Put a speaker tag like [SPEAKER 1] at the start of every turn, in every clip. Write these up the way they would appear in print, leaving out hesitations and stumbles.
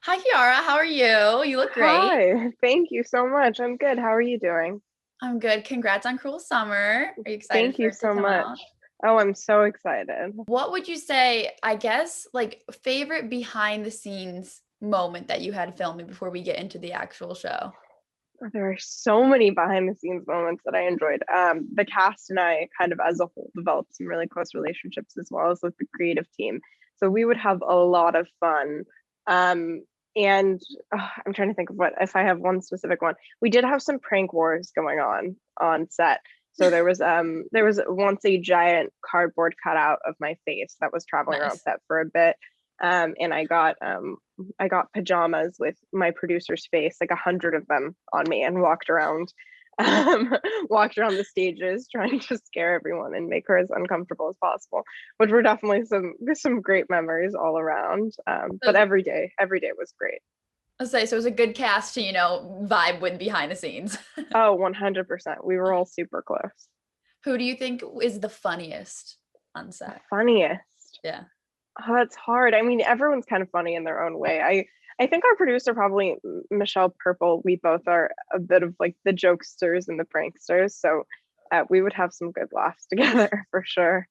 [SPEAKER 1] Hi, Kiara. How are you? You look great.
[SPEAKER 2] Hi, thank you so much. I'm good. How are you doing?
[SPEAKER 1] I'm good. Congrats on Cruel Summer. Are you excited
[SPEAKER 2] Thank
[SPEAKER 1] for
[SPEAKER 2] you
[SPEAKER 1] it to
[SPEAKER 2] so
[SPEAKER 1] come out?
[SPEAKER 2] much. Oh, I'm so excited.
[SPEAKER 1] What would you say, I guess, like favorite behind the scenes moment that you had filming before we get into the actual show?
[SPEAKER 2] There are so many behind the scenes moments that I enjoyed. The cast and I kind of as a whole developed some really close relationships as well as with the creative team. So we would have a lot of fun. Um, and I'm trying to think of what if I have one specific one. We did have some prank wars going on set. So there was once a giant cardboard cutout of my face that was traveling around
[SPEAKER 1] Nice.
[SPEAKER 2] set for a bit. And I got pajamas with my producer's face, like 100 of them on me, and um, walked around the stages trying to scare everyone and make her as uncomfortable as possible, which were definitely some great memories all around. But
[SPEAKER 1] So,
[SPEAKER 2] every day was great.
[SPEAKER 1] let's say so it was a good cast to, vibe with behind the scenes.
[SPEAKER 2] Oh, 100%. We were all super close.
[SPEAKER 1] Who do you think is the funniest on
[SPEAKER 2] The
[SPEAKER 1] set?
[SPEAKER 2] funniest.
[SPEAKER 1] Yeah.
[SPEAKER 2] Oh, it's hard. I mean, everyone's kind of funny in their own way. I think our producer, probably Michelle Purple, we both are a bit of like the jokesters and the pranksters. So we would have some good laughs together for sure.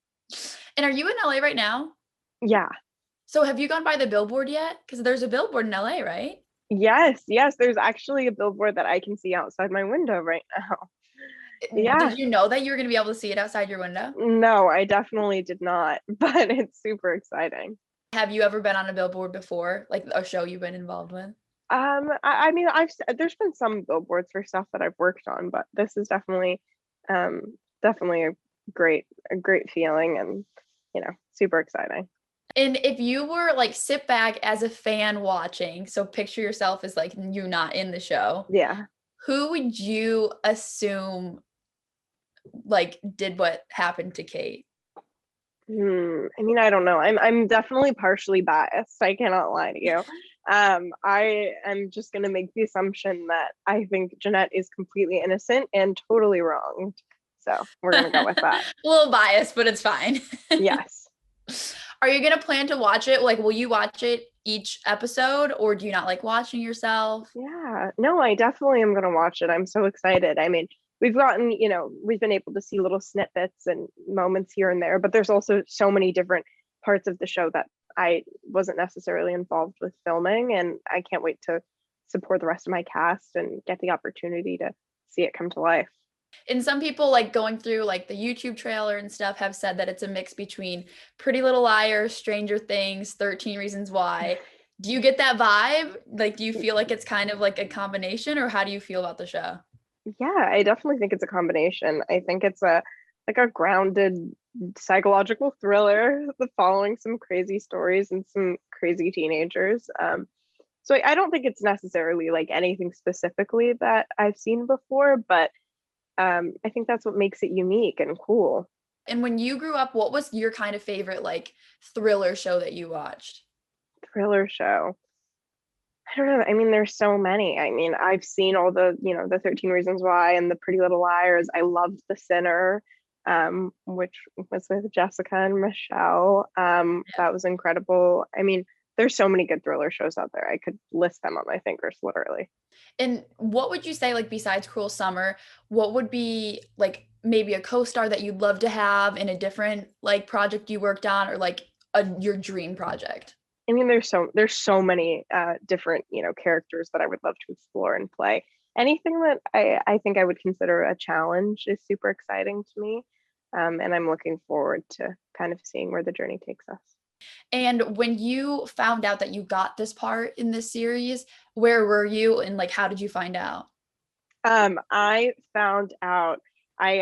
[SPEAKER 1] And are you in LA right now?
[SPEAKER 2] Yeah.
[SPEAKER 1] So have you gone by the billboard yet? Because there's a billboard in LA, right?
[SPEAKER 2] Yes. Yes. There's actually a billboard that I can see outside my window right now.
[SPEAKER 1] Did
[SPEAKER 2] Yeah.
[SPEAKER 1] you know that you were going to be able to see it outside your window?
[SPEAKER 2] No, I definitely did not, but it's super exciting.
[SPEAKER 1] Have you ever been on a billboard before, like a show you've been involved with?
[SPEAKER 2] I mean, there's been some billboards for stuff that I've worked on, but this is definitely a great feeling, and super exciting.
[SPEAKER 1] And if you were like sit back as a fan watching, so picture yourself as like you not in the show,
[SPEAKER 2] Yeah.
[SPEAKER 1] who would you assume like did what happened to Kate?
[SPEAKER 2] I mean, I don't know. I'm definitely partially biased. I cannot lie to you. I am just gonna make the assumption that I think Jeanette is completely innocent and totally wronged. So we're gonna go with that.
[SPEAKER 1] A little biased, but it's fine.
[SPEAKER 2] Yes.
[SPEAKER 1] Are you gonna plan to watch it? Like, will you watch it each episode, or do you not like watching yourself?
[SPEAKER 2] Yeah, no, I definitely am gonna watch it. I'm so excited. I mean, we've been able to see little snippets and moments here and there, but there's also so many different parts of the show that I wasn't necessarily involved with filming, and I can't wait to support the rest of my cast and get the opportunity to see it come to life.
[SPEAKER 1] And some people like going through like the YouTube trailer and stuff have said that it's a mix between Pretty Little Liars, Stranger Things, 13 Reasons Why. Do you get that vibe? Like, do you feel like it's kind of like a combination, or how do you feel about the show?
[SPEAKER 2] Yeah, I definitely think it's a combination. I think it's a like a grounded psychological thriller following some crazy stories and some crazy teenagers. So I don't think it's necessarily like anything specifically that I've seen before, but I think that's what makes it unique and cool.
[SPEAKER 1] And when you grew up, what was your kind of favorite like thriller show that you watched?
[SPEAKER 2] Thriller show. I don't know. I mean, there's so many. I mean, I've seen all the 13 Reasons Why and the Pretty Little Liars. I loved The Sinner, which was with Jessica and Michelle. That was incredible. I mean, there's so many good thriller shows out there. I could list them on my fingers, literally.
[SPEAKER 1] And what would you say, like, besides Cruel Summer, what would be like maybe a co-star that you'd love to have in a different like project you worked on, or like your dream project?
[SPEAKER 2] I mean, there's so many different characters that I would love to explore and play. Anything that I think I would consider a challenge is super exciting to me, and I'm looking forward to kind of seeing where the journey takes us.
[SPEAKER 1] And when you found out that you got this part in this series, where were you and like how did you find out?
[SPEAKER 2] I found out I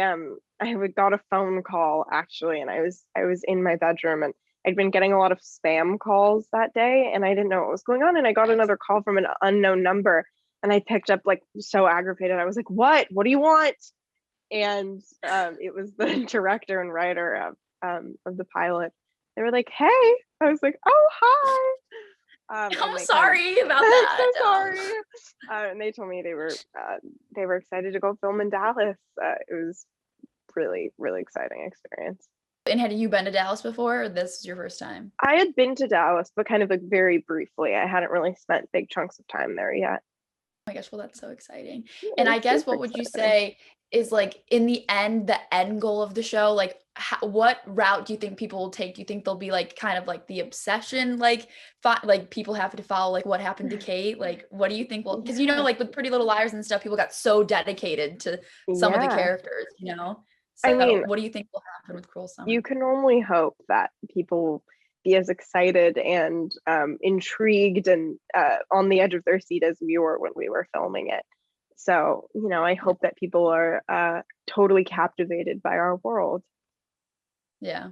[SPEAKER 2] got a phone call actually, and I was in my bedroom, and I'd been getting a lot of spam calls that day, and I didn't know what was going on, and I got
[SPEAKER 1] Nice.
[SPEAKER 2] another call from an unknown number, and I picked up like so aggravated. I was like, "What? What do you want?" And it was the director and writer of the pilot. They were like, "Hey," I was like, "Oh, hi." And
[SPEAKER 1] I'm
[SPEAKER 2] they kind of,
[SPEAKER 1] sorry about
[SPEAKER 2] I'm
[SPEAKER 1] that.
[SPEAKER 2] so sorry. And they told me they were excited to go film in Dallas. It was really, really exciting experience.
[SPEAKER 1] And had you been to Dallas before, or this is your first time?
[SPEAKER 2] I had been to Dallas, but kind of like very briefly. I hadn't really spent big chunks of time there yet.
[SPEAKER 1] Oh my gosh, well, that's so exciting. And I
[SPEAKER 2] It's
[SPEAKER 1] guess
[SPEAKER 2] super
[SPEAKER 1] what would you
[SPEAKER 2] exciting.
[SPEAKER 1] say is like in the end goal of the show? Like, what route do you think people will take? Do you think they'll be like kind of like the obsession, like like people have to follow like what happened to Kate? Like, what do you think will? Because
[SPEAKER 2] Yeah.
[SPEAKER 1] like with Pretty Little Liars and stuff, people got so dedicated to some of the
[SPEAKER 2] Yeah.
[SPEAKER 1] characters, you know.
[SPEAKER 2] I
[SPEAKER 1] So,
[SPEAKER 2] mean,
[SPEAKER 1] what do you think will happen with Cruel
[SPEAKER 2] you
[SPEAKER 1] Summer?
[SPEAKER 2] can only hope that people be as excited and intrigued and on the edge of their seat as we were when we were filming it. So, I
[SPEAKER 1] Yeah.
[SPEAKER 2] hope that people are totally captivated by our world.
[SPEAKER 1] Yeah.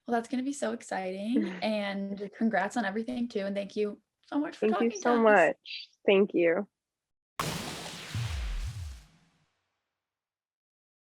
[SPEAKER 1] Well, that's going to be so exciting. And congrats on everything too. And thank you so much for
[SPEAKER 2] Thank you
[SPEAKER 1] talking
[SPEAKER 2] so
[SPEAKER 1] to us.
[SPEAKER 2] much. Thank you.